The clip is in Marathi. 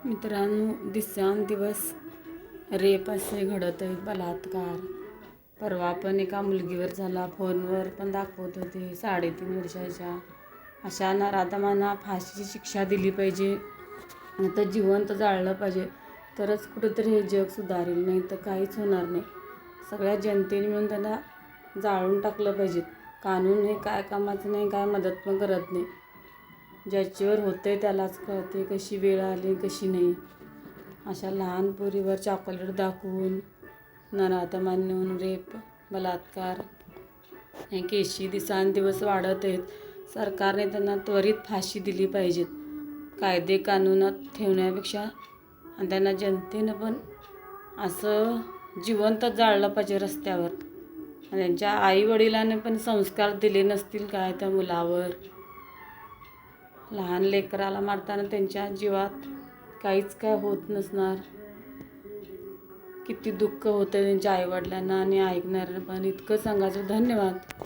मित्रांनो, दिवसेंदिवस रेप असे घडत आहेत, बलात्कार. परवा पण एका मुलगीवर झाला, फोनवर पण दाखवत होते 3.5 वर्षाच्या. अशा नराधमांना फाशीची शिक्षा दिली पाहिजे, तर जिवंत जाळलं पाहिजे, तरच कुठेतरी हे जग सुधारेल, नाही तर काहीच होणार नाही. सगळ्या जनतेने मिळून त्यांना जाळून टाकलं पाहिजे. कानून हे काय कामाचं नाही, काय मदत पण करत नाही. ज्याच्यावर होतंय त्यालाच कळते कशी वेळ आली कशी नाही. अशा लहान पोरीवर चॉकलेट दाखवून नराधमांनी नेऊन रेप, बलात्कार हे केशी दिवसेंदिवस वाढत आहेत. सरकारने त्यांना त्वरित फाशी दिली पाहिजेत, कायदे कानूनात ठेवण्यापेक्षा. आणि त्यांना जनतेनं पण असं जिवंत जाळलं पाहिजे रस्त्यावर. आणि त्यांच्या आईवडिलांनी पण संस्कार दिले नसतील काय त्या मुलावर. लहान लेकराला मारताना त्यांच्या जीवात काहीच काय होत नसणार. किती दुःख होतं त्यांच्या आईवडिलांना आणि ऐकणाऱ्यांना पण. इतकं सांगायचं. धन्यवाद.